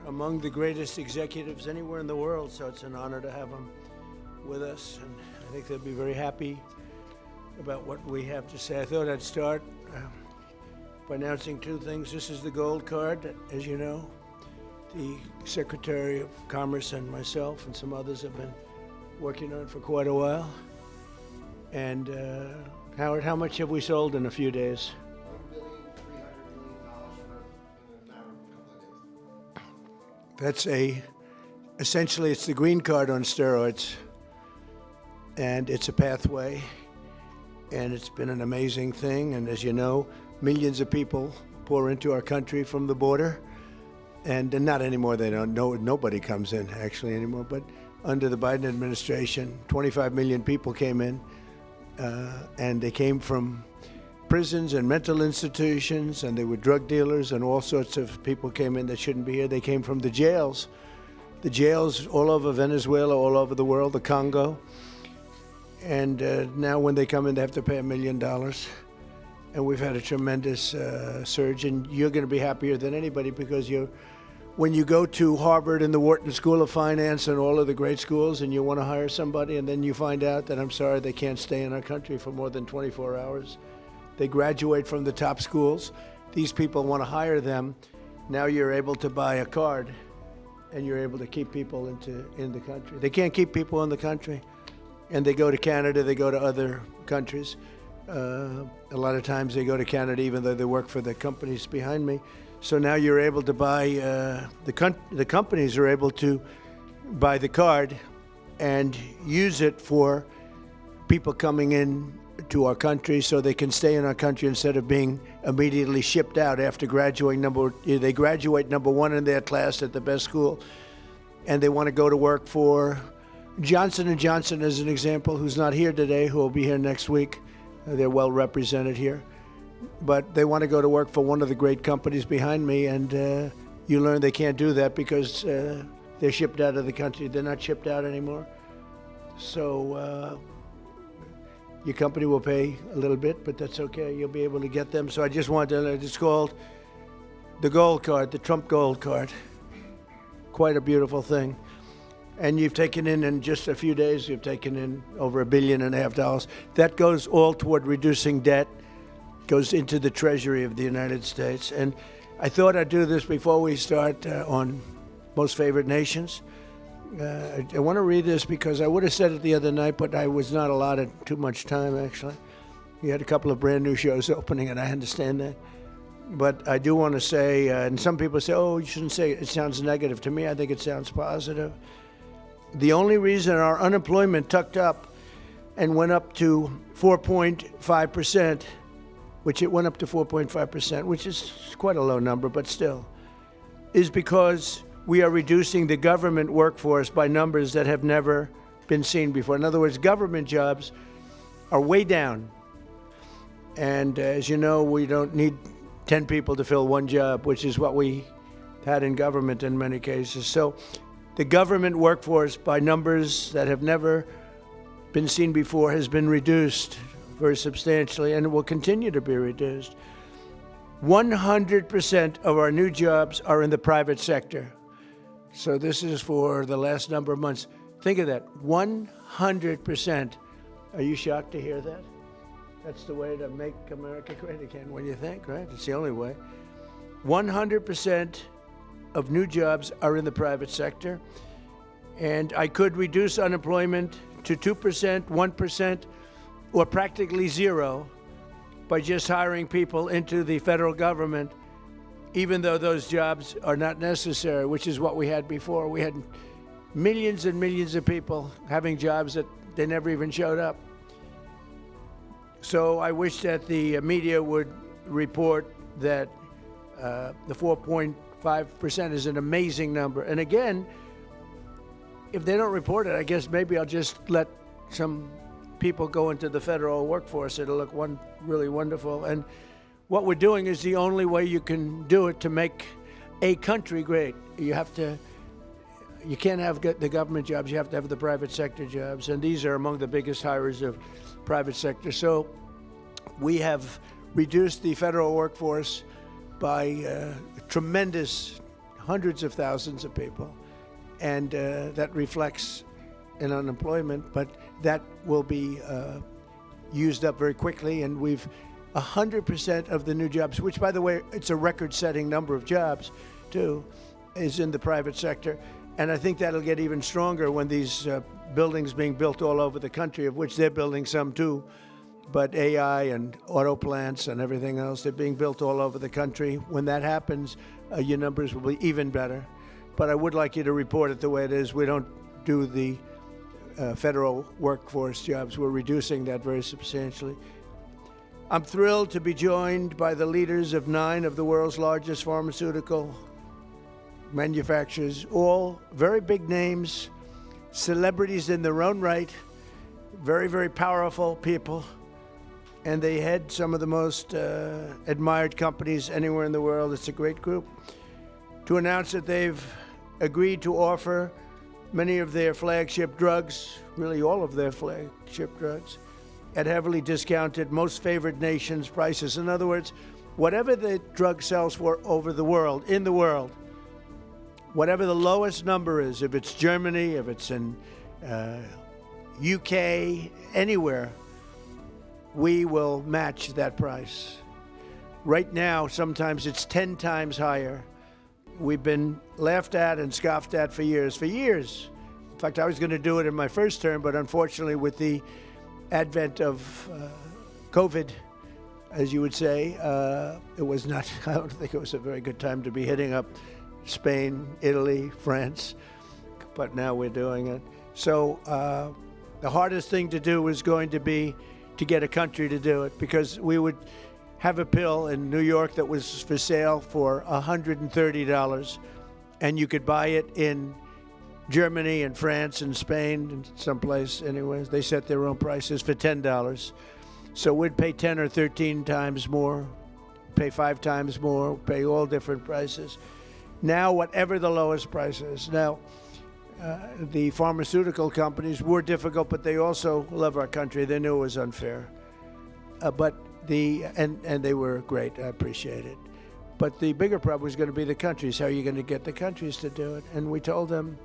among the greatest executives anywhere in the world, so it's an honor to have them with us, and I think they'll be very happy about what we have to say. I thought I'd start by announcing two things. This is the gold card that, as you know, the Secretary of Commerce and myself and some others have been working on for quite a while. And Howard, how much have we sold in a few days? $1,300,000,000 worth in a matter of a couple of days. That's essentially it's the green card on steroids, and it's a pathway, and it's been an amazing thing. And as you know, millions of people pour into our country from the border, and not anymore. They don't know, nobody comes in actually anymore, but under the Biden administration, 25 million people came in, and they came from prisons and mental institutions, and they were drug dealers, and all sorts of people came in that shouldn't be here. They came from the jails all over Venezuela, all over the world, the Congo. And now when they come in, they have to pay $1 million. And we've had a tremendous surge, and you're going to be happier than anybody because when you go to Harvard and the Wharton School of Finance and all of the great schools and you want to hire somebody, and then you find out that, I'm sorry, they can't stay in our country for more than 24 hours. They graduate from the top schools. These people want to hire them. Now you're able to buy a card, and you're able to keep people in the country. They can't keep people in the country, and they go to Canada, they go to other countries. A lot of times they go to Canada even though they work for the companies behind me. So now you're able to buy, the companies are able to buy the card and use it for people coming in to our country so they can stay in our country instead of being immediately shipped out after graduating. They graduate number one in their class at the best school, and they want to go to work for Johnson & Johnson, as an example, who's not here today, who will be here next week. They're well represented here. But they want to go to work for one of the great companies behind me, and you learn they can't do that because they're shipped out of the country. They're not shipped out anymore. So your company will pay a little bit, but that's okay. You'll be able to get them. So I just wanted to, it's called the gold card, the Trump gold card. Quite a beautiful thing. And you've taken in just a few days, you've taken in over $1.5 billion. That goes all toward reducing debt, goes into the Treasury of the United States. And I thought I'd do this before we start on Most Favored Nations. I want to read this because I would have said it the other night, but I was not allotted too much time, actually. We had a couple of brand new shows opening, and I understand that. But I do want to say, and some people say, oh, you shouldn't say it. It sounds negative. To me, I think it sounds positive. The only reason our unemployment tucked up and went up to 4.5%, which it went up to 4.5%, which is quite a low number, but still, is because we are reducing the government workforce by numbers that have never been seen before. In other words, government jobs are way down. And as you know, we don't need 10 people to fill one job, which is what we had in government in many cases. So the government workforce, by numbers that have never been seen before, has been reduced very substantially, and it will continue to be reduced. 100% of our new jobs are in the private sector. So this is for the last number of months. Think of that, 100%. Are you shocked to hear that? That's the way to make America great again, when you think, right? It's the only way. 100% of new jobs are in the private sector. And I could reduce unemployment to 2%, 1%, or practically zero by just hiring people into the federal government, even though those jobs are not necessary, which is what we had before. We had millions and millions of people having jobs that they never even showed up. So I wish that the media would report that the 4.5% is an amazing number. And again, if they don't report it, I guess maybe I'll just let some people go into the federal workforce. It'll look really wonderful. And what we're doing is the only way you can do it to make a country great. You can't have the government jobs, you have to have the private sector jobs. And these are among the biggest hires of private sector. So we have reduced the federal workforce by a tremendous hundreds of thousands of people, and that reflects in unemployment, but that will be used up very quickly, and we've 100% of the new jobs, which, by the way, it's a record-setting number of jobs, too, is in the private sector. And I think that'll get even stronger when these buildings being built all over the country, of which they're building some, too. But AI and auto plants and everything else, they're being built all over the country. When that happens, your numbers will be even better. But I would like you to report it the way it is. We don't do the federal workforce jobs. We're reducing that very substantially. I'm thrilled to be joined by the leaders of 9 of the world's largest pharmaceutical manufacturers, all very big names, celebrities in their own right, very, very powerful people, and they head some of the most admired companies anywhere in the world. It's a great group. To announce that they've agreed to offer many of their flagship drugs, really all of their flagship drugs, at heavily discounted, most favored nations prices. In other words, whatever the drug sells for over the world, in the world, whatever the lowest number is, if it's Germany, if it's in UK, anywhere, we will match that price. Right now, sometimes it's 10 times higher. We've been laughed at and scoffed at for years. For years. In fact, I was going to do it in my first term, but unfortunately, with the advent of COVID, as you would say, it was not, I don't think it was a very good time to be hitting up Spain, Italy, France, but now we're doing it. So the hardest thing to do was going to be to get a country to do it, because we would have a pill in New York that was for sale for $130, and you could buy it in Germany and France and Spain and someplace anyways. They set their own prices for $10. So we'd pay 10 or 13 times more, pay 5 times more, pay all different prices. Now, whatever the lowest price is. Now, the pharmaceutical companies were difficult, but they also love our country. They knew it was unfair. And they were great. I appreciate it. But the bigger problem was going to be the countries. How are you going to get the countries to do it? And we told them,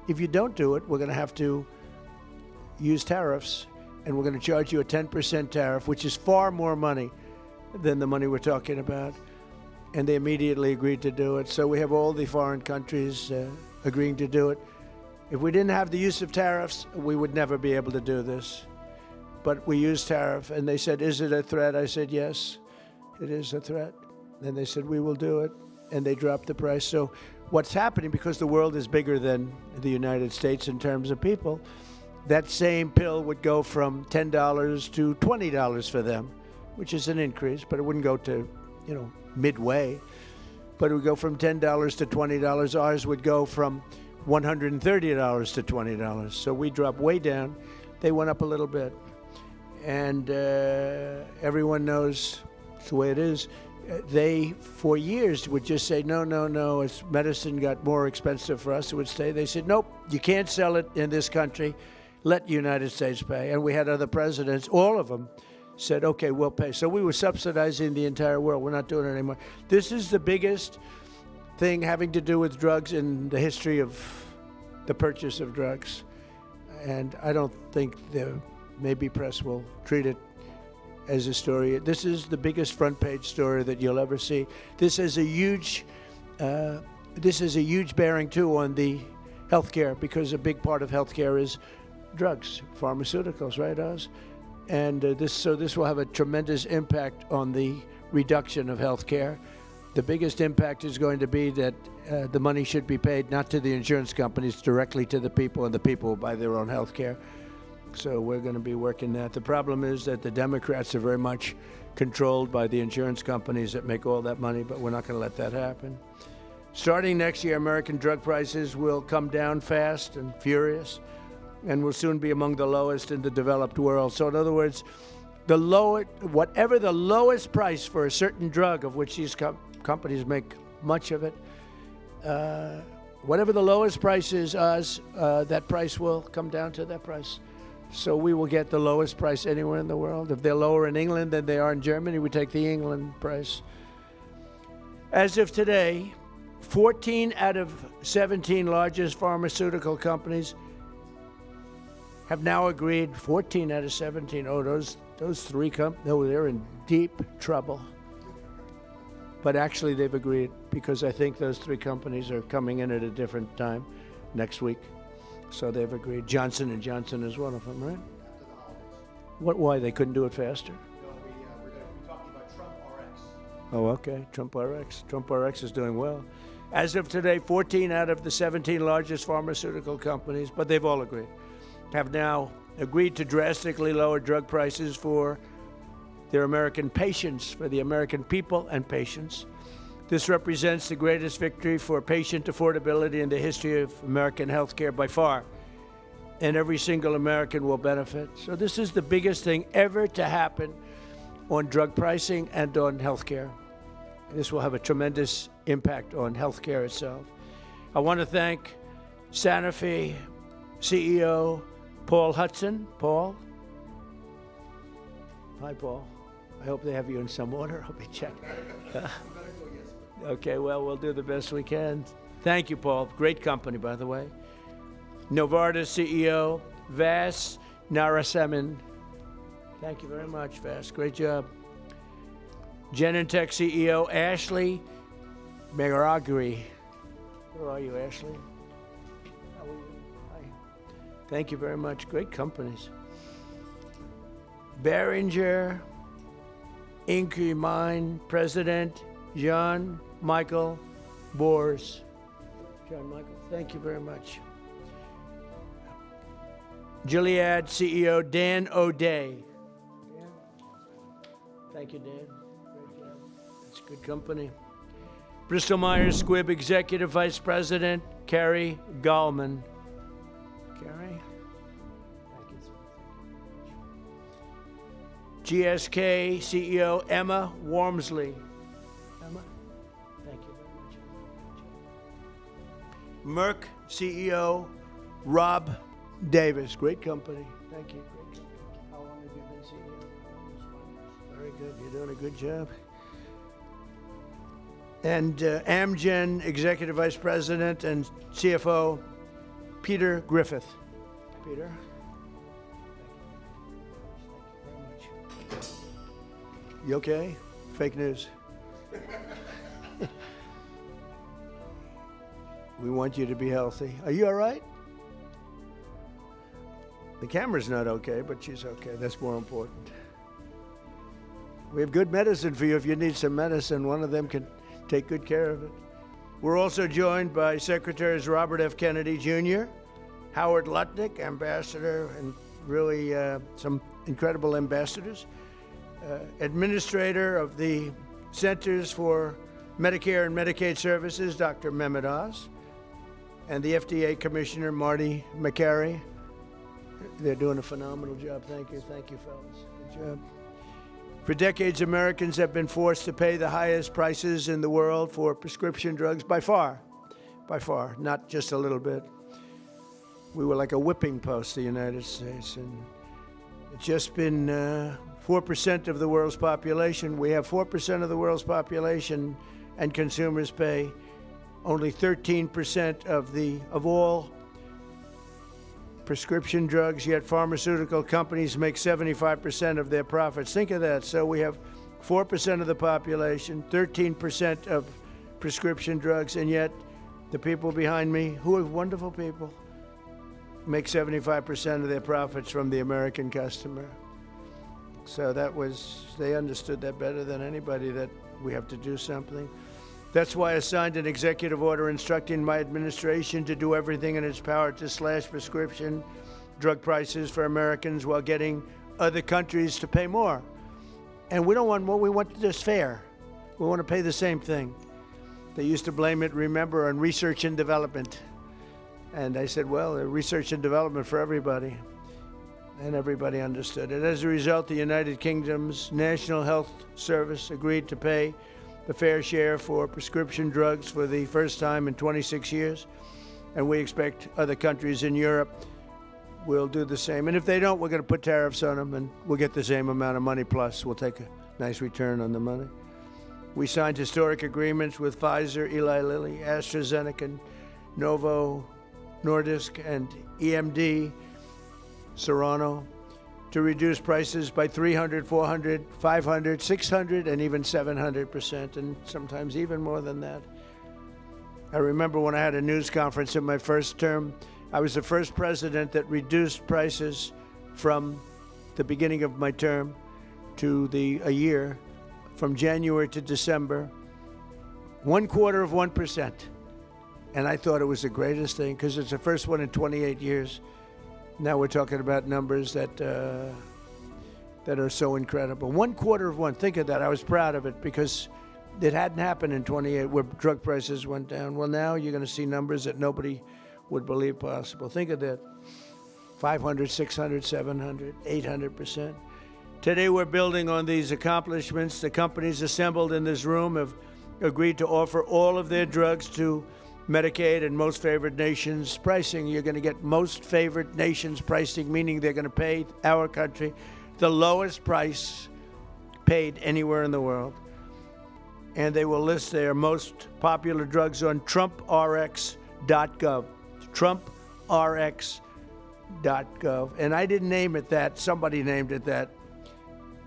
if you don't do it, we're going to have to use tariffs, and we're going to charge you a 10% tariff, which is far more money than the money we're talking about. And they immediately agreed to do it. So we have all the foreign countries agreeing to do it. If we didn't have the use of tariffs, we would never be able to do this. But we used tariff, and they said, is it a threat? I said, yes, it is a threat. And they said, we will do it. And they dropped the price. So what's happening, because the world is bigger than the United States in terms of people, that same pill would go from $10 to $20 for them, which is an increase, but it wouldn't go to, midway. But it would go from $10 to $20. Ours would go from $130 to $20. So we dropped way down. They went up a little bit. And everyone knows it's the way it is. They, for years, would just say, no, as medicine got more expensive for us, it would stay. They said, nope, you can't sell it in this country. Let the United States pay. And we had other presidents, all of them, said, okay, we'll pay. So we were subsidizing the entire world. We're not doing it anymore. This is the biggest thing having to do with drugs in the history of the purchase of drugs. And I don't think the maybe press will treat it as a story. This is the biggest front page story that you'll ever see. This is a huge bearing too on the healthcare, because a big part of healthcare is drugs, pharmaceuticals, right, Oz? And this will have a tremendous impact on the reduction of healthcare. The biggest impact is going to be that the money should be paid not to the insurance companies, directly to the people, and the people will buy their own healthcare. So we're going to be working that. The problem is that the Democrats are very much controlled by the insurance companies that make all that money, but we're not going to let that happen. Starting next year, American drug prices will come down fast and furious, and will soon be among the lowest in the developed world. So in other words, whatever the lowest price for a certain drug, of which these companies make much of it, whatever the lowest price is, that price will come down to that price. So we will get the lowest price anywhere in the world. If they're lower in England than they are in Germany, we take the England price. As of today, 14 out of 17 largest pharmaceutical companies have now agreed. 14 out of 17. Oh, those three companies, no, they're in deep trouble. But actually, they've agreed because I think those three companies are coming in at a different time next week. So they've agreed. Johnson & Johnson is one of them, right? After the holidays. Why? They couldn't do it faster? No, we're going to be talking about TrumpRx. Oh, okay. TrumpRx. TrumpRx is doing well. As of today, 14 out of the 17 largest pharmaceutical companies, but they've all agreed, have now agreed to drastically lower drug prices for their American patients, for the American people and patients. This represents the greatest victory for patient affordability in the history of American healthcare by far, and every single American will benefit. So this is the biggest thing ever to happen on drug pricing and on healthcare. This will have a tremendous impact on healthcare itself. I want to thank Sanofi CEO Paul Hudson. Paul? Hi, Paul. I hope they have you in some order. I'll be checking. Okay, well, we'll do the best we can. Thank you, Paul. Great company, by the way. Novartis CEO Vas Narasimhan. Thank you very much, Vas. Great job. Genentech CEO Ashley Megaragri. Where are you, Ashley? How are you? Hi. Thank you very much. Great companies. Behringer Inc. Mine President John Michael Bors. John Michael, thank you very much. Gilead CEO Dan O'Day. Dan? Thank you, Dan. Great job. It's a good company. Bristol Myers Squibb Executive Vice President Carrie Gallman. Carrie? Thank you. GSK CEO Emma Wormsley. Emma, thank you very much. Merck CEO Rob Davis. Great company. Thank you. Great company. How long have you been CEO? Very good. You're doing a good job. And Amgen Executive Vice President and CFO Peter Griffith. Peter? You okay? Fake news. We want you to be healthy. Are you all right? The camera's not okay, but she's okay. That's more important. We have good medicine for you. If you need some medicine, one of them can take good care of it. We're also joined by Secretaries Robert F. Kennedy Jr., Howard Lutnick, Ambassador, and really some incredible ambassadors. Administrator of the Centers for Medicare and Medicaid Services, Dr. Mehmet Oz, and the FDA Commissioner, Marty McCary. They're doing a phenomenal job. Thank you. Thank you, fellas. Good job. For decades, Americans have been forced to pay the highest prices in the world for prescription drugs by far, not just a little bit. We were like a whipping post, the United States, and it's just been 4% of the world's population. We have 4% of the world's population, and consumers pay only 13% of all prescription drugs, yet pharmaceutical companies make 75% of their profits. Think of that. So we have 4% of the population, 13% of prescription drugs, and yet the people behind me, who are wonderful people, make 75% of their profits from the American customer. So they understood that better than anybody, that we have to do something. That's why I signed an executive order instructing my administration to do everything in its power to slash prescription drug prices for Americans while getting other countries to pay more. And we don't want more, we want this fair. We want to pay the same thing. They used to blame it, remember, on research and development. And I said, well, research and development for everybody. And everybody understood it. As a result, the United Kingdom's National Health Service agreed to pay the fair share for prescription drugs for the first time in 26 years. And we expect other countries in Europe will do the same. And if they don't, we're going to put tariffs on them, and we'll get the same amount of money plus. We'll take a nice return on the money. We signed historic agreements with Pfizer, Eli Lilly, AstraZeneca, Novo Nordisk, and EMD, Serrano, to reduce prices by 300, 400, 500, 600, and even 700%, and sometimes even more than that. I remember when I had a news conference in my first term, I was the first president that reduced prices from the beginning of my term to a year, from January to December, 0.25%. And I thought it was the greatest thing because it's the first one in 28 years. Now we're talking about numbers that are so incredible. 0.25%, think of that. I was proud of it because it hadn't happened in 28 where drug prices went down. Well, now you're going to see numbers that nobody would believe possible. Think of that. 500, 600, 700, 800%. Today we're building on these accomplishments. The companies assembled in this room have agreed to offer all of their drugs to Medicaid and most favored nations pricing. You're going to get most favored nations pricing, meaning they're going to pay our country the lowest price paid anywhere in the world. And they will list their most popular drugs on TrumpRx.gov. TrumpRx.gov. And I didn't name it that. Somebody named it that.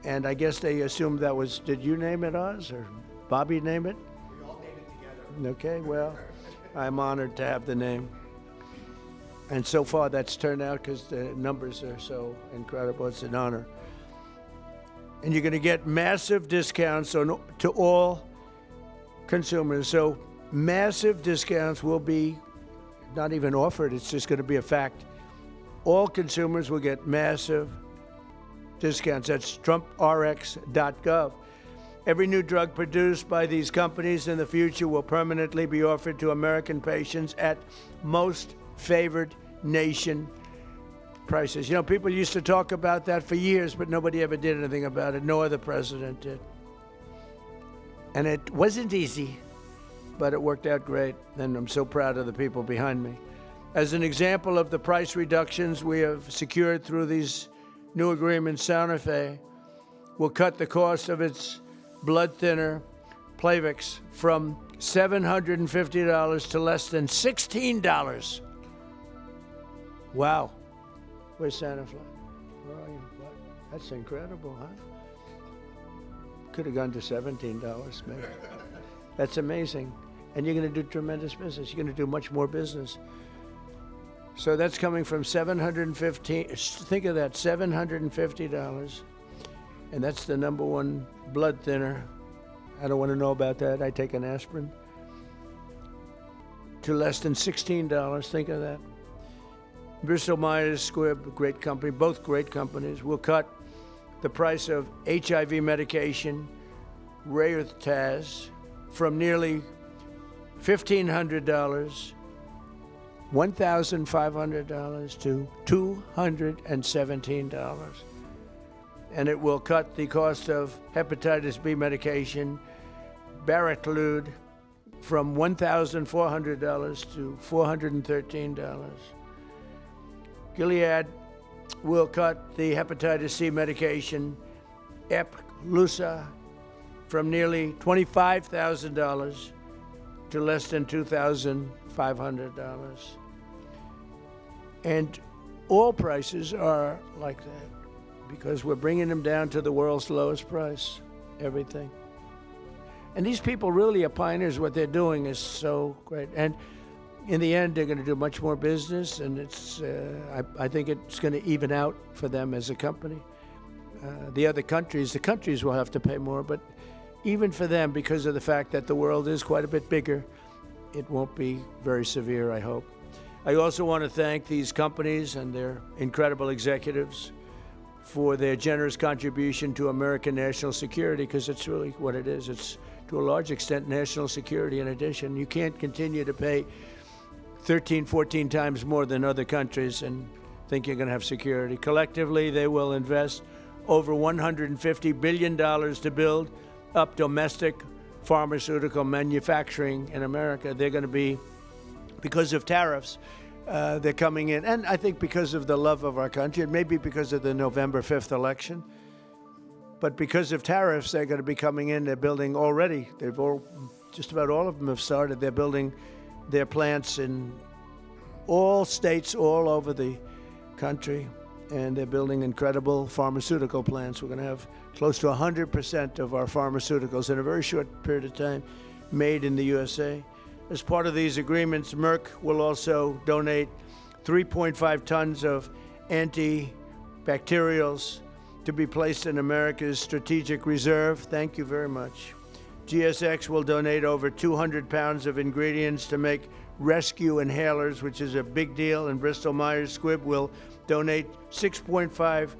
And I guess they assumed that was, did you name it, Oz? Or Bobby name it? We all named it together. Okay, well, I'm honored to have the name. And so far that's turned out because the numbers are so incredible. It's an honor. And you're going to get massive discounts to all consumers. So massive discounts will be not even offered. It's just going to be a fact. All consumers will get massive discounts. That's TrumpRx.gov. Every new drug produced by these companies in the future will permanently be offered to American patients at most favored nation prices. You know, people used to talk about that for years, but nobody ever did anything about it. No other president did. And it wasn't easy, but it worked out great, and I'm so proud of the people behind me. As an example of the price reductions we have secured through these new agreements, Santa Fe will cut the cost of its blood thinner, Plavix, from $750 to less than $16. Wow. Where's Santa Fe? Where are you? What? That's incredible, huh? Could have gone to $17, maybe. That's amazing. And you're going to do tremendous business. You're going to do much more business. So that's coming from $750. Think of that, $750. And that's the number one blood thinner. I don't want to know about that. I take an aspirin. To less than $16. Think of that. Bristol Myers Squibb, great company, both great companies, will cut the price of HIV medication, Rayurtaz, from nearly $1,500, $1,500 to $217. And it will cut the cost of hepatitis B medication, Baraclude, from $1,400 to $413. Gilead will cut the hepatitis C medication, Epclusa, from nearly $25,000 to less than $2,500. And all prices are like that because we're bringing them down to the world's lowest price, everything. And these people really are pioneers. What they're doing is so great. And in the end, they're going to do much more business, and it's. I think it's going to even out for them as a company. The countries will have to pay more, but even for them, because of the fact that the world is quite a bit bigger, it won't be very severe, I hope. I also want to thank these companies and their incredible executives for their generous contribution to American national security, because it's really what it is. It's, to a large extent, national security in addition. You can't continue to pay 13, 14 times more than other countries and think you're going to have security. Collectively, they will invest over $150 billion to build up domestic pharmaceutical manufacturing in America. They're going to be, because of tariffs, they're coming in. And I think because of the love of our country, it may be because of the November 5th election. But because of tariffs, they're going to be coming in. They're building already. Just about all of them have started. They're building their plants in all states all over the country, and they're building incredible pharmaceutical plants. We're going to have close to 100% of our pharmaceuticals in a very short period of time made in the USA. As part of these agreements, Merck will also donate 3.5 tons of antibacterials to be placed in America's strategic reserve. Thank you very much. GSX will donate over 200 pounds of ingredients to make rescue inhalers, which is a big deal, and Bristol Myers Squibb will donate 6.5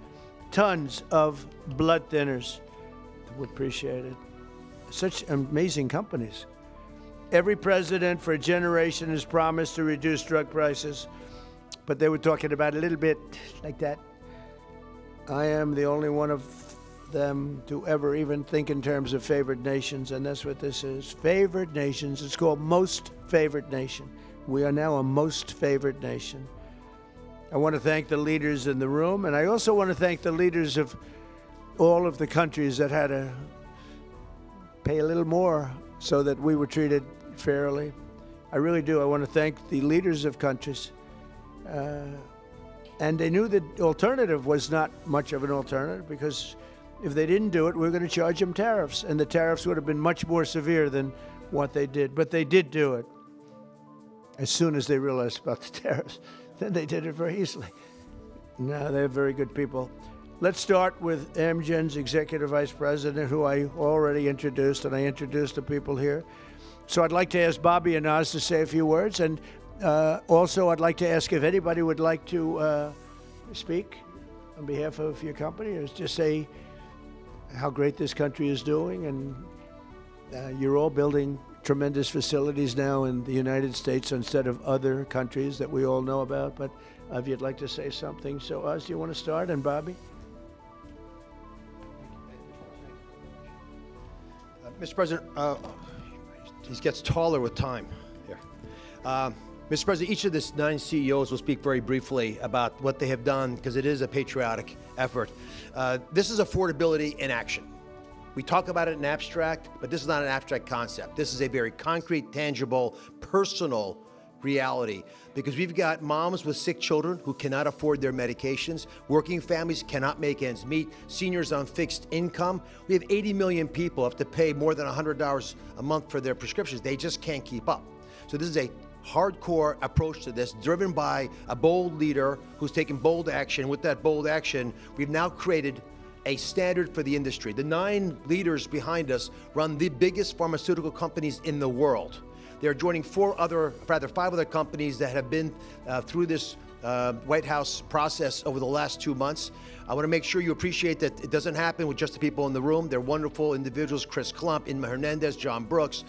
tons of blood thinners. We appreciate it. Such amazing companies. Every president for a generation has promised to reduce drug prices, but they were talking about a little bit like that. I am the only one of them to ever even think in terms of favored nations, and that's what this is. Favored nations. It's called most favored nation. We are now a most favored nation. I want to thank the leaders in the room, and I also want to thank the leaders of all of the countries that had to pay a little more so that we were treated fairly. I really do. I want to thank the leaders of countries. And they knew the alternative was not much of an alternative, because if they didn't do it, we were going to charge them tariffs, and the tariffs would have been much more severe than what they did. But they did do it as soon as they realized about the tariffs. Then they did it very easily. No, they're very good people. Let's start with Amgen's Executive Vice President, who I already introduced, and I introduced the people here. So I'd like to ask Bobby and Oz to say a few words, and also I'd like to ask if anybody would like to speak on behalf of your company, or just say how great this country is doing. And you're all building tremendous facilities now in the United States instead of other countries that we all know about. But if you'd like to say something. So Oz, do you want to start? And Bobby? Mr. President, he gets taller with time here. Mr. President, each of the 9 CEOs will speak very briefly about what they have done, because it is a patriotic effort. This is affordability in action. We talk about it in abstract, but this is not an abstract concept. This is a very concrete, tangible, personal reality, because we've got moms with sick children who cannot afford their medications, working families cannot make ends meet, seniors on fixed income. We have 80 million people who have to pay more than $100 a month for their prescriptions. They just can't keep up. So this is a hardcore approach to this, driven by a bold leader who's taken bold action. With that bold action, we've now created a standard for the industry. The 9 leaders behind us run the biggest pharmaceutical companies in the world. They're joining 5 other companies that have been through this White House process over the last 2 months. I want to make sure you appreciate that it doesn't happen with just the people in the room. They're wonderful individuals: Chris Klump, Inma Hernandez, John Brooks,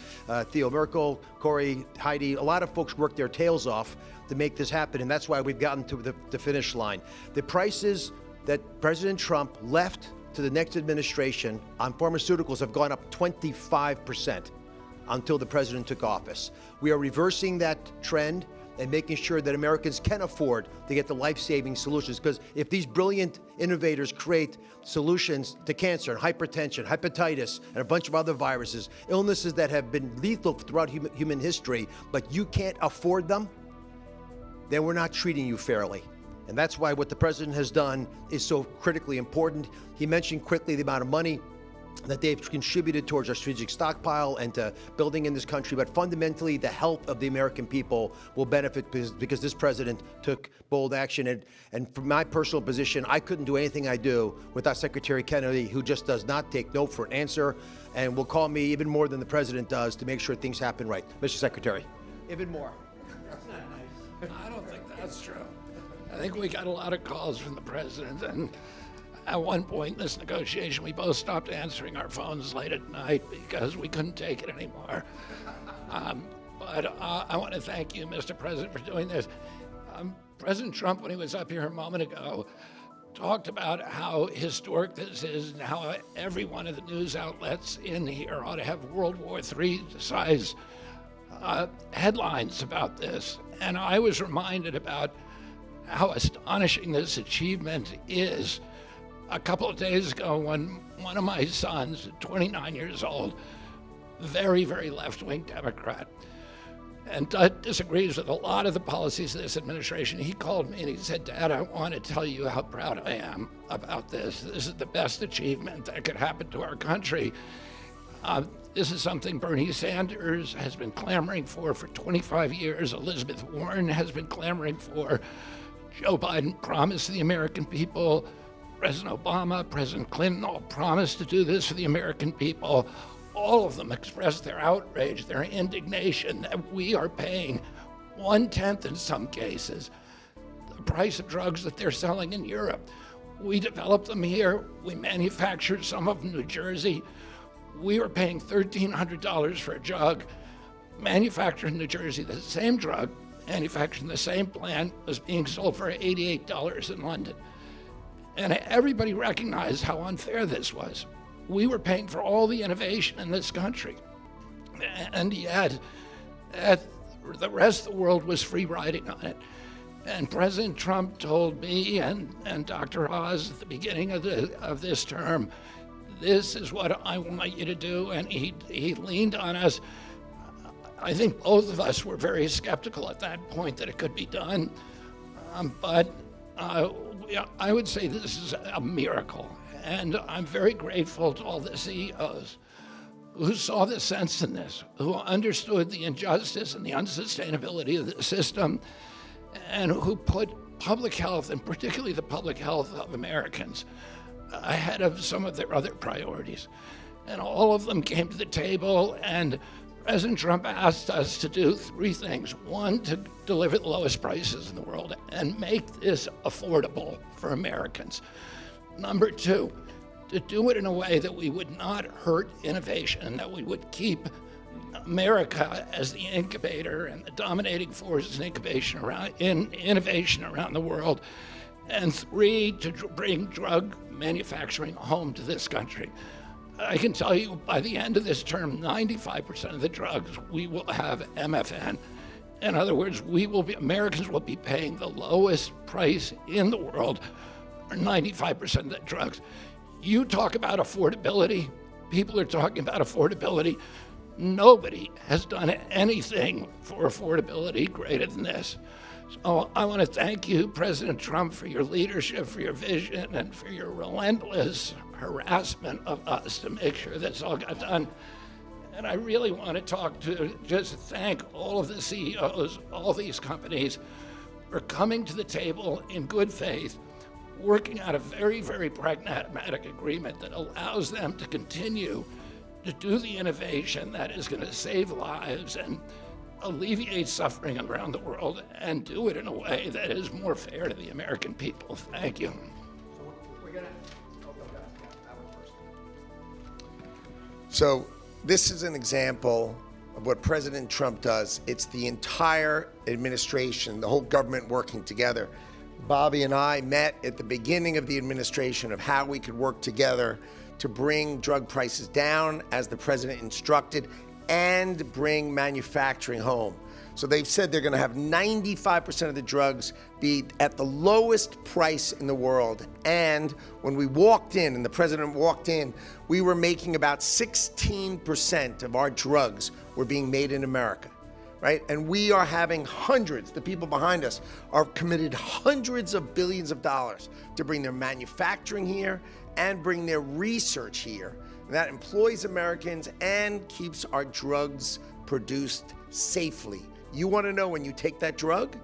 Theo Merkel, Corey, Heidi. A lot of folks worked their tails off to make this happen, and that's why we've gotten to the finish line. The prices that President Trump left to the next administration on pharmaceuticals have gone up 25% until the president took office. We are reversing that trend and making sure that Americans can afford to get the life-saving solutions. Because if these brilliant innovators create solutions to cancer and hypertension, hepatitis, and a bunch of other viruses, illnesses that have been lethal throughout human history, but you can't afford them, then we're not treating you fairly. And that's why what the president has done is so critically important. He mentioned quickly the amount of money that they've contributed towards our strategic stockpile and to building in this country, but fundamentally the health of the American people will benefit because this president took bold action. And from my personal position, I couldn't do anything I do without Secretary Kennedy, who just does not take no for an answer and will call me even more than the president does to make sure things happen right. Mr. Secretary. Even more. That's not nice. I don't think that's true. I think we got a lot of calls from the president, and at one point in this negotiation, we both stopped answering our phones late at night because we couldn't take it anymore. But I want to thank you, Mr. President, for doing this. President Trump, when he was up here a moment ago, talked about how historic this is and how every one of the news outlets in here ought to have World War III size headlines about this. And I was reminded about how astonishing this achievement is a couple of days ago when one of my sons, 29 years old, very, very left-wing Democrat, and disagrees with a lot of the policies of this administration. He called me and he said, "Dad, I want to tell you how proud I am about this. This is the best achievement that could happen to our country. This is something Bernie Sanders has been clamoring for 25 years. Elizabeth Warren has been clamoring for. Joe Biden promised the American people. President Obama, President Clinton all promised to do this for the American people. All of them expressed their outrage, their indignation that we are paying 1/10 in some cases the price of drugs that they're selling in Europe. We developed them here. We manufactured some of them in New Jersey. We were paying $1,300 for a drug manufactured in New Jersey. The same drug manufactured in the same plant was being sold for $88 in London. And everybody recognized how unfair this was. We were paying for all the innovation in this country. And yet, the rest of the world was free riding on it. And President Trump told me and Dr. Oz at the beginning of this term, this is what I want you to do. And he leaned on us. I think both of us were very skeptical at that point that it could be done. But I would say this is a miracle. And I'm very grateful to all the CEOs who saw the sense in this, who understood the injustice and the unsustainability of the system, and who put public health, and particularly the public health of Americans, ahead of some of their other priorities. And all of them came to the table, and President Trump asked us to do three things. One, to deliver the lowest prices in the world and make this affordable for Americans. Number two, to do it in a way that we would not hurt innovation, that we would keep America as the incubator and the dominating force in innovation around the world. And three, to bring drug manufacturing home to this country. I can tell you by the end of this term, 95% of the drugs we will have MFN. In other words, Americans will be paying the lowest price in the world for 95% of the drugs. You talk about affordability, people are talking about affordability. Nobody has done anything for affordability greater than this. So I want to thank you, President Trump, for your leadership, for your vision, and for your relentless harassment of us to make sure this all got done. And I really want to just thank all of the CEOs, all these companies, for coming to the table in good faith, working out a very, very pragmatic agreement that allows them to continue to do the innovation that is going to save lives and alleviate suffering around the world, and do it in a way that is more fair to the American people. Thank you. So we're going to open that one first. So this is an example of what President Trump does. It's the entire administration, the whole government working together. Bobby and I met at the beginning of the administration of how we could work together to bring drug prices down as the president instructed and bring manufacturing home. So they've said they're going to have 95% of the drugs be at the lowest price in the world. And when we walked in, and the president walked in, we were making about 16% of our drugs were being made in America, right? And we are having hundreds, the people behind us are committed hundreds of billions of dollars to bring their manufacturing here and bring their research here. And that employs Americans and keeps our drugs produced safely. You want to know when you take that drug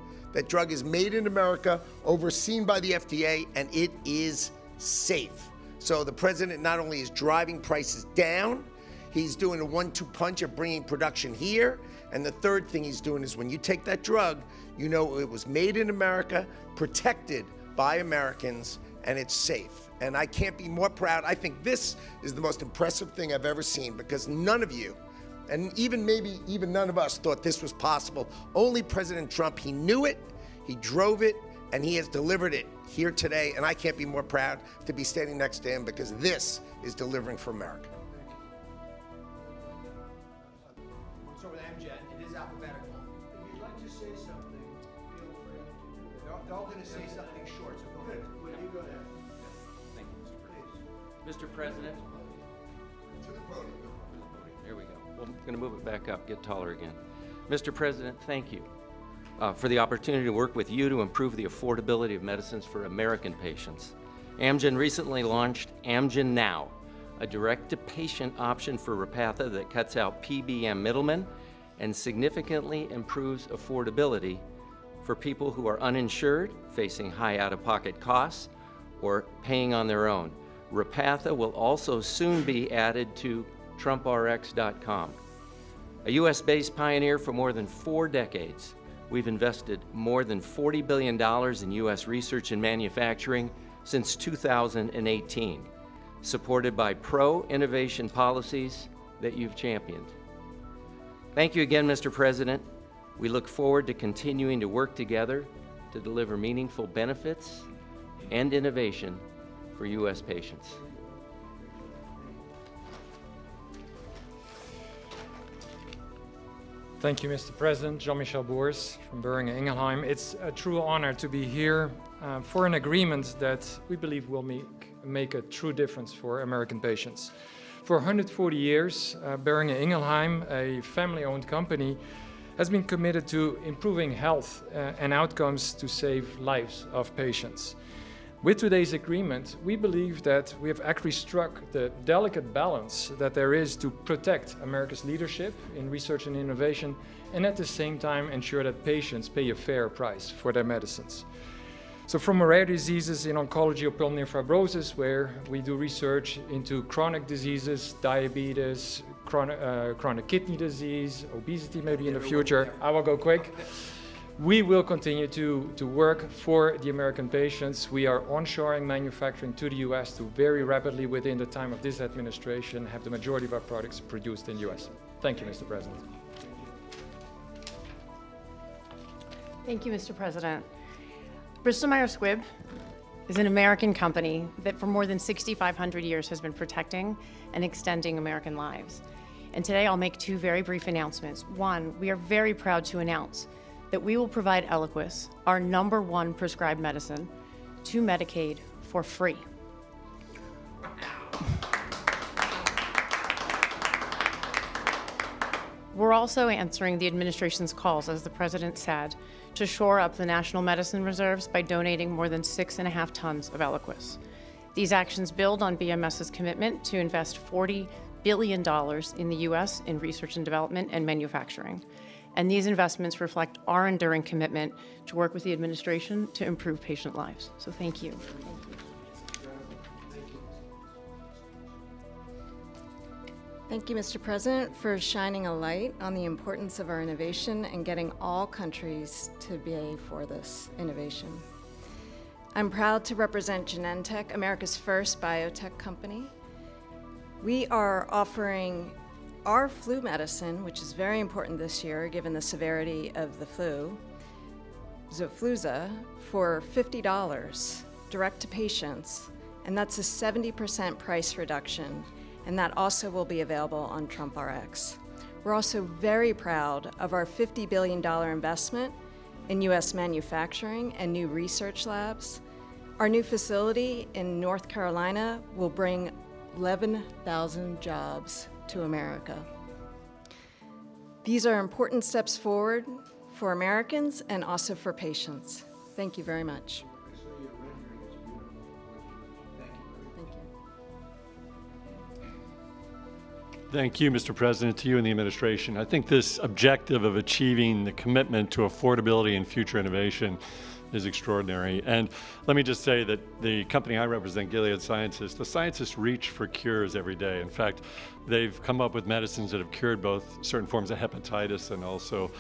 is made in America, overseen by the FDA, and it is safe. So the president not only is driving prices down, he's doing a 1-2 punch of bringing production here. And the third thing he's doing is when you take that drug, you know it was made in America, protected by Americans, and it's safe. And I can't be more proud. I think this is the most impressive thing I've ever seen, because none of you, and even none of us, thought this was possible. Only President Trump, he knew it, he drove it, and he has delivered it here today. And I can't be more proud to be standing next to him, because this is delivering for America. So with Amgen, it is alphabetical. If you'd like to say something, feel free to do that. They're all going to say something short, so go ahead. Well, you go ahead. Thank you, Mr. Mr. President. There we go. Well, I'm going to move it back up, get taller again. Mr. President, thank you for the opportunity to work with you to improve the affordability of medicines for American patients. Amgen recently launched Amgen Now, a direct-to-patient option for Repatha that cuts out PBM middlemen and significantly improves affordability for people who are uninsured, facing high out-of-pocket costs, or paying on their own. Repatha will also soon be added to TrumpRx.gov. A U.S.-based pioneer for more than 4 decades, we've invested more than $40 billion in U.S. research and manufacturing since 2018, supported by pro-innovation policies that you've championed. Thank you again, Mr. President. We look forward to continuing to work together to deliver meaningful benefits and innovation for U.S. patients. Thank you, Mr. President. Jean-Michel Boers from Boehringer Ingelheim. It's a true honor to be here for an agreement that we believe will make a true difference for American patients. For 140 years, Boehringer Ingelheim, a family-owned company, has been committed to improving health and outcomes to save lives of patients. With today's agreement, we believe that we have actually struck the delicate balance that there is to protect America's leadership in research and innovation, and at the same time ensure that patients pay a fair price for their medicines. So from rare diseases in oncology or pulmonary fibrosis, where we do research into chronic diseases, diabetes, chronic kidney disease, obesity maybe in the future, I will go quick. We will continue to work for the American patients. We are onshoring manufacturing to the US to very rapidly, within the time of this administration, have the majority of our products produced in the US. Thank you, Mr. President. Thank you, Mr. President. Bristol Myers Squibb is an American company that for more than 6,500 years has been protecting and extending American lives. And today I'll make 2 very brief announcements. One, we are very proud to announce that we will provide Eliquis, our #1 prescribed medicine, to Medicaid for free. We're also answering the administration's calls, as the president said, to shore up the national medicine reserves by donating more than 6.5 tons of Eliquis. These actions build on BMS's commitment to invest $40 billion in the U.S. in research and development and manufacturing. And these investments reflect our enduring commitment to work with the administration to improve patient lives. So thank you. Thank you, Mr. President, for shining a light on the importance of our innovation and getting all countries to pay for this innovation. I'm proud to represent Genentech, America's first biotech company. We are offering our flu medicine, which is very important this year given the severity of the flu, Xofluza, for $50 direct to patients, and that's a 70% price reduction, and that also will be available on TrumpRx. We're also very proud of our $50 billion investment in U.S. manufacturing and new research labs. Our new facility in North Carolina will bring 11,000 jobs to America. These are important steps forward for Americans and also for patients. Thank you very much. Thank you. Thank you, Mr. President, to you and the administration. I think this objective of achieving the commitment to affordability and future innovation is extraordinary. And let me just say that the company I represent, Gilead Sciences, the scientists reach for cures every day. In fact, they've come up with medicines that have cured both certain forms of hepatitis and also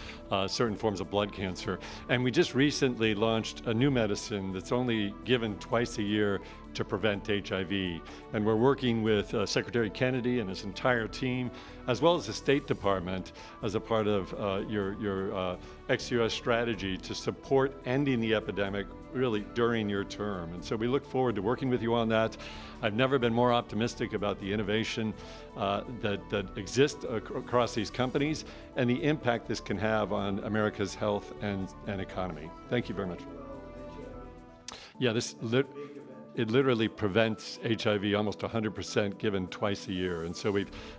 certain forms of blood cancer. And we just recently launched a new medicine that's only given twice a year to prevent HIV. And we're working with Secretary Kennedy and his entire team, as well as the State Department, as a part of your ex-US strategy to support ending the epidemic really during your term. And so we look forward to working with you on that. I've never been more optimistic about the innovation that exists across these companies and the impact this can have on America's health and economy. Thank you very much. Yeah, it literally prevents HIV almost 100% given twice a year. And so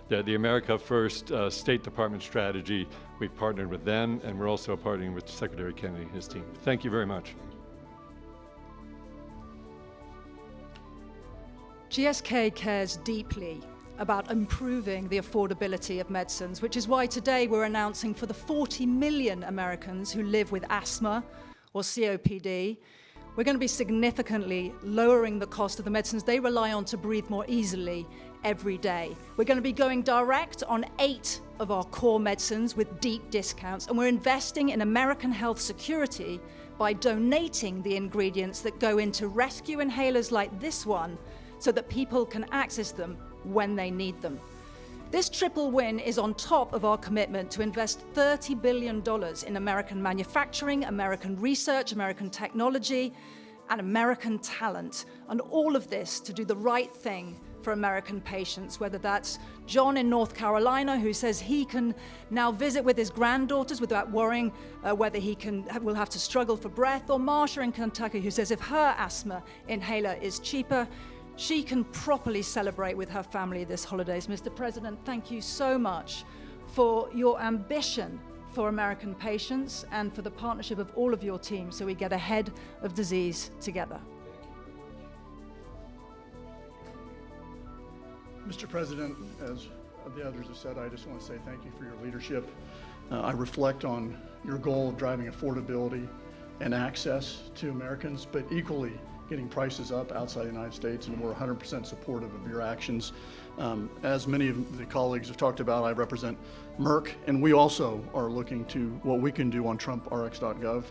the America First State Department strategy, we've partnered with them, and we're also partnering with Secretary Kennedy and his team. Thank you very much. GSK cares deeply about improving the affordability of medicines, which is why today we're announcing for the 40 million Americans who live with asthma or COPD, we're going to be significantly lowering the cost of the medicines they rely on to breathe more easily every day. We're going to be going direct on 8 of our core medicines with deep discounts, and we're investing in American health security by donating the ingredients that go into rescue inhalers like this one so that people can access them when they need them. This triple win is on top of our commitment to invest $30 billion in American manufacturing, American research, American technology, and American talent. And all of this to do the right thing for American patients, whether that's John in North Carolina, who says he can now visit with his granddaughters without worrying whether will have to struggle for breath, or Marsha in Kentucky, who says if her asthma inhaler is cheaper, she can properly celebrate with her family this holidays. Mr. President, thank you so much for your ambition for American patients and for the partnership of all of your teams so we get ahead of disease together. Mr. President, as the others have said, I just want to say thank you for your leadership. I reflect on your goal of driving affordability and access to Americans, but equally getting prices up outside the United States, and we're 100% supportive of your actions. As many of the colleagues have talked about, I represent Merck, and we also are looking to what we can do on TrumpRx.gov.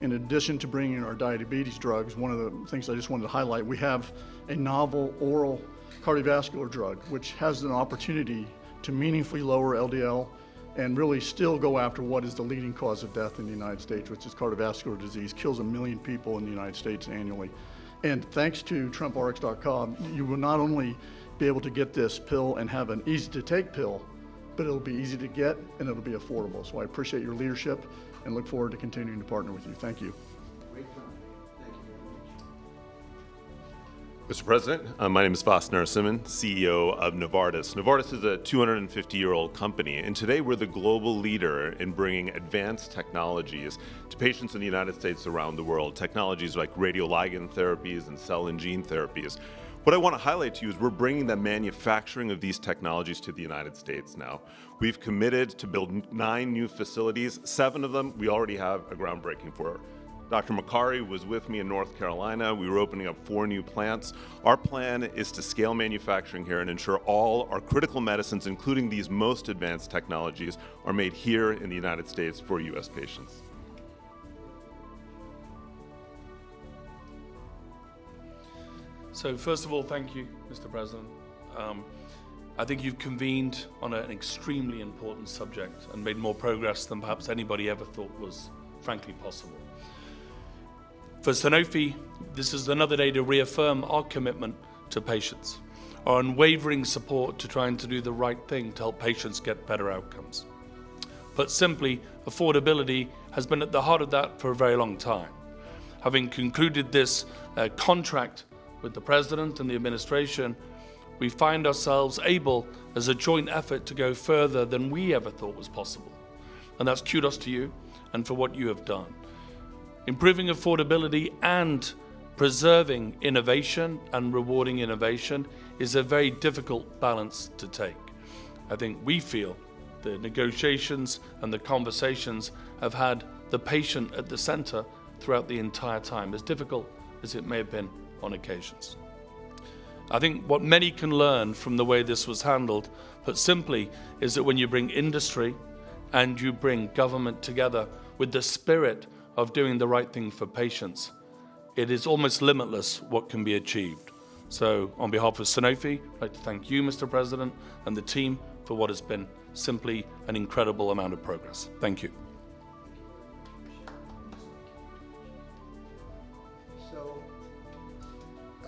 In addition to bringing in our diabetes drugs, one of the things I just wanted to highlight, we have a novel oral cardiovascular drug, which has an opportunity to meaningfully lower LDL and really still go after what is the leading cause of death in the United States, which is cardiovascular disease, kills 1 million people in the United States annually. And thanks to TrumpRx.gov, you will not only be able to get this pill and have an easy-to-take pill, but it'll be easy to get and it'll be affordable. So I appreciate your leadership and look forward to continuing to partner with you. Thank you. Mr. President, my name is Vas Narasimhan, CEO of Novartis. Novartis is a 250-year-old company, and today we're the global leader in bringing advanced technologies to patients in the United States around the world, technologies like radioligand therapies and cell and gene therapies. What I want to highlight to you is we're bringing the manufacturing of these technologies to the United States now. We've committed to build 9 new facilities. 7 of them we already have a groundbreaking for. Dr. Makari was with me in North Carolina. We were opening up 4 new plants. Our plan is to scale manufacturing here and ensure all our critical medicines, including these most advanced technologies, are made here in the United States for U.S. patients. So first of all, thank you, Mr. President. I think you've convened on an extremely important subject and made more progress than perhaps anybody ever thought was frankly possible. For Sanofi, this is another day to reaffirm our commitment to patients, our unwavering support to trying to do the right thing to help patients get better outcomes. Put simply, affordability has been at the heart of that for a very long time. Having concluded this contract with the President and the administration, we find ourselves able, as a joint effort, to go further than we ever thought was possible. And that's kudos to you and for what you have done. Improving affordability and preserving innovation and rewarding innovation is a very difficult balance to take. I think we feel the negotiations and the conversations have had the patient at the center throughout the entire time, as difficult as it may have been on occasions. I think what many can learn from the way this was handled, put simply, is that when you bring industry and you bring government together with the spirit of doing the right thing for patients, it is almost limitless what can be achieved. So on behalf of Sanofi, I'd like to thank you, Mr. President, and the team for what has been simply an incredible amount of progress. Thank you. So,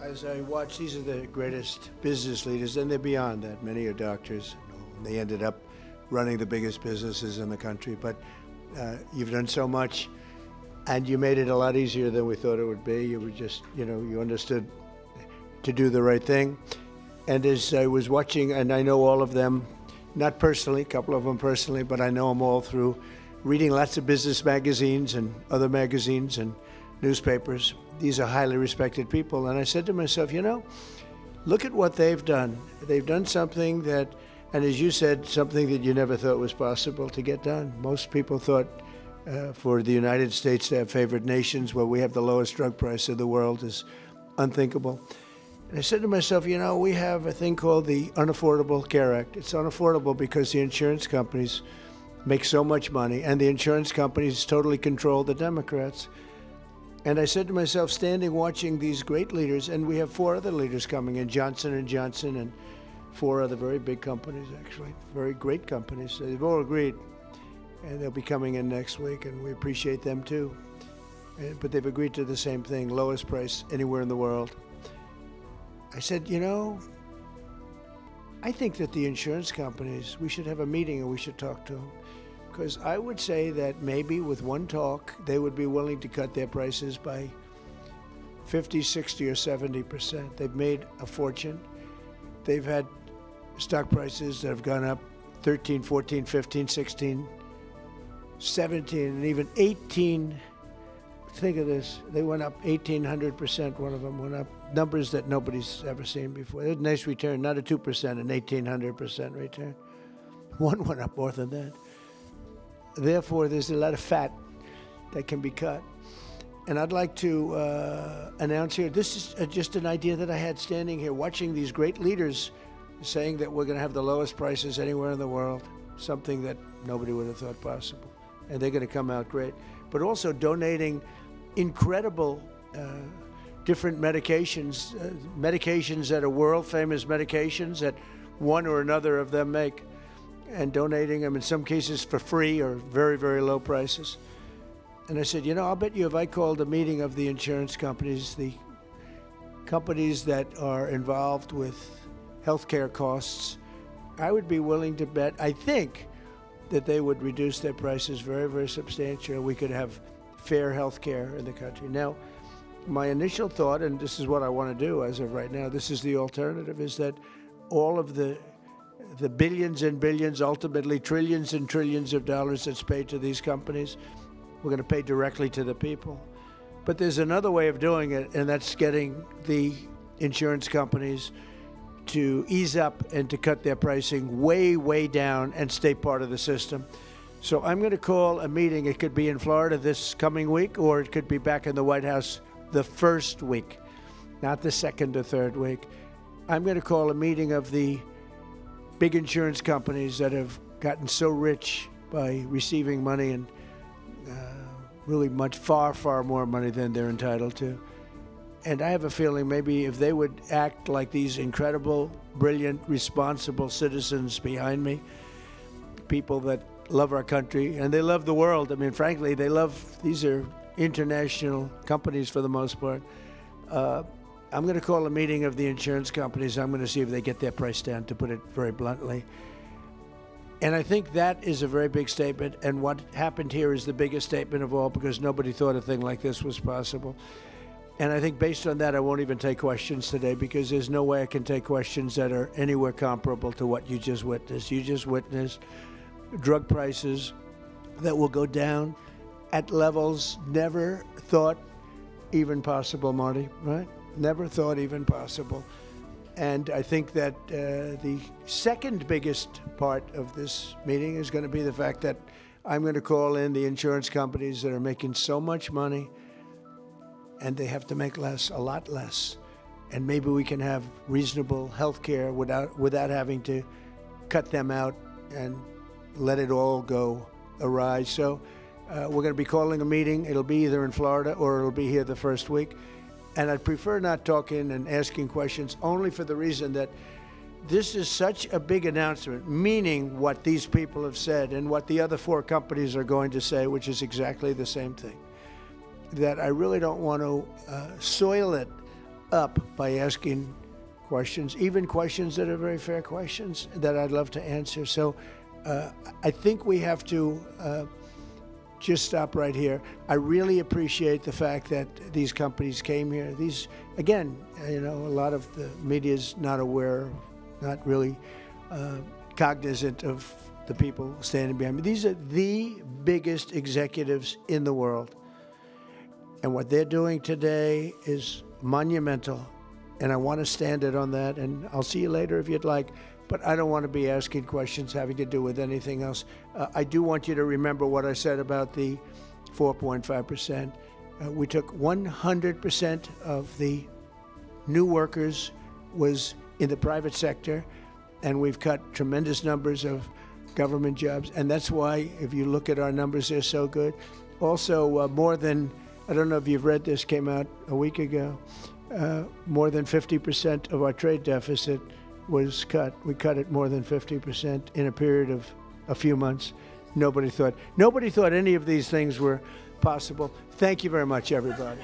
as I watch, these are the greatest business leaders, and they're beyond that. Many are doctors. And they ended up running the biggest businesses in the country, but you've done so much. And you made it a lot easier than we thought it would be. You were just, you understood to do the right thing. And as I was watching, and I know all of them, not personally, a couple of them personally, but I know them all through reading lots of business magazines and other magazines and newspapers. These are highly respected people. And I said to myself, look at what they've done. They've done something that, and as you said, something that you never thought was possible to get done. Most people thought for the United States to have favored nations where we have the lowest drug price in the world is unthinkable. And I said to myself, we have a thing called the Unaffordable Care Act. It's unaffordable because the insurance companies make so much money, and the insurance companies totally control the Democrats. And I said to myself, standing watching these great leaders, and we have 4 other leaders coming in, Johnson & Johnson and 4 other very big companies, actually, very great companies. They've all agreed, and they'll be coming in next week, and we appreciate them too. But they've agreed to the same thing, lowest price anywhere in the world. I said, I think that the insurance companies, we should have a meeting and we should talk to them. Because I would say that maybe with one talk, they would be willing to cut their prices by 50, 60, or 70%. They've made a fortune. They've had stock prices that have gone up 13, 14, 15, 16, 17, and even 18. Think of this. They went up 1,800%. One of them went up. Numbers that nobody's ever seen before. There's a nice return, not a 2%, an 1,800% return. One went up more than that. Therefore, there's a lot of fat that can be cut. And I'd like to announce here, this is just an idea that I had standing here, watching these great leaders saying that we're going to have the lowest prices anywhere in the world, something that nobody would have thought possible. And they're going to come out great. But also donating incredible different medications, medications that are world-famous medications that one or another of them make, and donating them in some cases for free or very, very low prices. And I said, I'll bet you if I called a meeting of the insurance companies, the companies that are involved with healthcare costs, I would be willing to bet, I think, that they would reduce their prices very, very substantially. We could have fair health care in the country. Now, my initial thought, and this is what I want to do as of right now, this is the alternative, is that all of the billions and billions, ultimately trillions and trillions of dollars that's paid to these companies, we're going to pay directly to the people. But there's another way of doing it, and that's getting the insurance companies to ease up and to cut their pricing way, way down and stay part of the system. So I'm going to call a meeting. It could be in Florida this coming week, or it could be back in the White House the first week, not the second or third week. I'm going to call a meeting of the big insurance companies that have gotten so rich by receiving money, and really much, far, far more money than they're entitled to. And I have a feeling maybe if they would act like these incredible, brilliant, responsible citizens behind me, people that love our country, and they love the world. I mean, frankly, these are international companies for the most part. I'm going to call a meeting of the insurance companies. I'm going to see if they get their price down, to put it very bluntly. And I think that is a very big statement. And what happened here is the biggest statement of all, because nobody thought a thing like this was possible. And I think based on that, I won't even take questions today, because there's no way I can take questions that are anywhere comparable to what you just witnessed. You just witnessed drug prices that will go down at levels never thought even possible, Marty, right? Never thought even possible. And I think that the second biggest part of this meeting is going to be the fact that I'm going to call in the insurance companies that are making so much money, and they have to make less, a lot less. And maybe we can have reasonable health care without having to cut them out and let it all go awry. So we're going to be calling a meeting. It'll be either in Florida or it'll be here the first week. And I'd prefer not talking and asking questions, only for the reason that this is such a big announcement, meaning what these people have said and what the other 4 companies are going to say, which is exactly the same thing, that I really don't want to soil it up by asking questions, even questions that are very fair questions that I'd love to answer. So I think we have to just stop right here. I really appreciate the fact that these companies came here. These, again, a lot of the media's not aware, not really cognizant of the people standing behind me. These are the biggest executives in the world. And what they're doing today is monumental. And I want to stand it on that. And I'll see you later if you'd like. But I don't want to be asking questions having to do with anything else. I do want you to remember what I said about the 4.5%. We took 100% of the new workers was in the private sector, and we've cut tremendous numbers of government jobs. And that's why, if you look at our numbers, they're so good. Also, more than, I don't know if you've read this, came out a week ago, more than 50% of our trade deficit was cut. We cut it more than 50% in a period of a few months. Nobody thought any of these things were possible. Thank you very much, everybody.